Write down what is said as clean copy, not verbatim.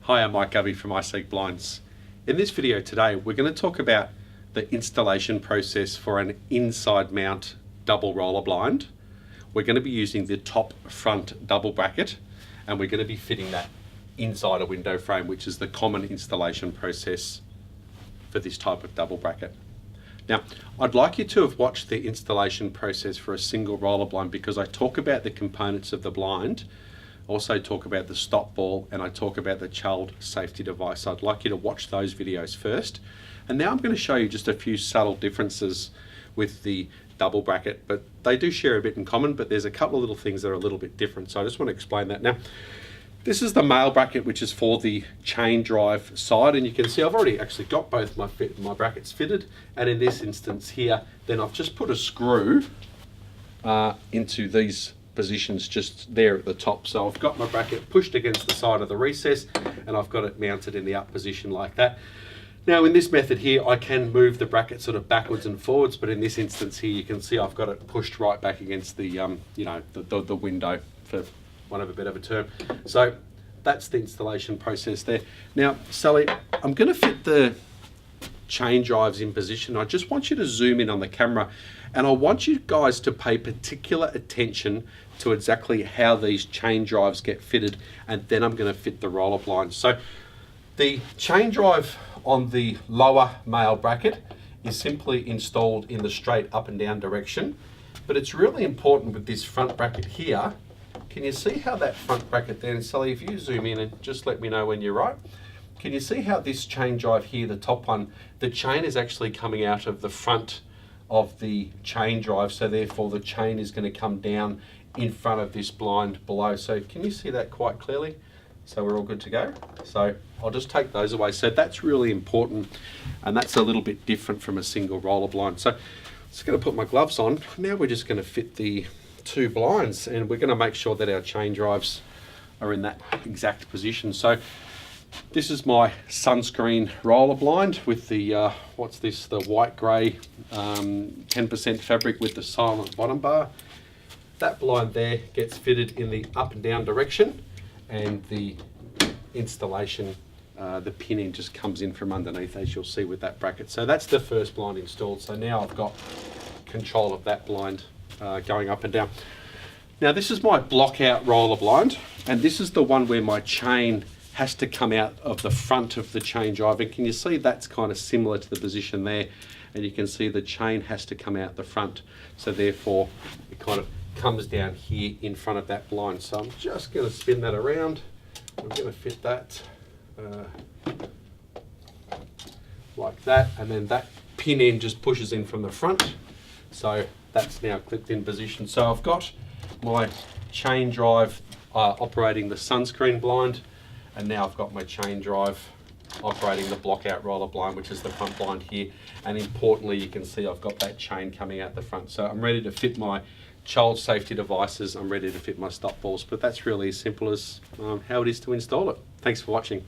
Hi, I'm Mike Gubby from iSeek Blinds. In this video today, we're going to talk about the installation process for an inside mount double roller blind. We're going to be using the top front double bracket, and we're going to be fitting that inside a window frame, which is the common installation process for this type of double bracket. Now, I'd like you to have watched the installation process for a single roller blind because I talk about the components of the blind, also talk about the stop ball, and I talk about the child safety device. So I'd like you to watch those videos first. And now I'm going to show you just a few subtle differences with the double bracket, but they do share a bit in common, but there's a couple of little things that are a little bit different. So I just want to explain that. Now, this is the male bracket, which is for the chain drive side, and you can see I've already actually got both my brackets fitted, and in this instance here, then I've just put a screw into these positions just there at the top. So I've got my bracket pushed against the side of the recess, and I've got it mounted in the up position like that. Now in this method here, I can move the bracket sort of backwards and forwards, but in this instance here, you can see I've got it pushed right back against the the window, for one of a bit of a term. So that's the installation process there. Now, Sally, I'm going to fit the chain drives in position. I just want you to zoom in on the camera, and I want you guys to pay particular attention to exactly how these chain drives get fitted, and then I'm going to fit the roller blind. So the chain drive on the lower male bracket is simply installed in the straight up and down direction, but it's really important with this front bracket here. Can you see how that front bracket there, and Sally, if you zoom in and just let me know when you're right, can you see how this chain drive here, the top one, the chain is actually coming out of the front of the chain drive, so therefore the chain is going to come down in front of this blind below. So can you see that quite clearly? So we're all good to go. So I'll just take those away. So that's really important, and that's a little bit different from a single roller blind. So I'm just going to put my gloves on. Now we're just going to fit the two blinds, and we're going to make sure that our chain drives are in that exact position. So this is my sunscreen roller blind with the, what's this, the white grey 10% fabric with the silent bottom bar. That blind there gets fitted in the up and down direction, and the installation, the pin in just comes in from underneath, as you'll see with that bracket. So that's the first blind installed. So now I've got control of that blind going up and down. Now this is my block out roller blind, and this is the one where my chain has to come out of the front of the chain drive, and can you see that's kind of similar to the position there, and you can see the chain has to come out the front, so therefore it kind of comes down here in front of that blind. So I'm just going to spin that around. I'm going to fit that like that, and then that pin end just pushes in from the front, so that's now clipped in position. So I've got my chain drive operating the sunscreen blind, and now I've got my chain drive operating the block out roller blind, which is the front blind here. And importantly, you can see I've got that chain coming out the front. So I'm ready to fit my child safety devices, I'm ready to fit my stop balls, but that's really as simple as how it is to install it. Thanks for watching.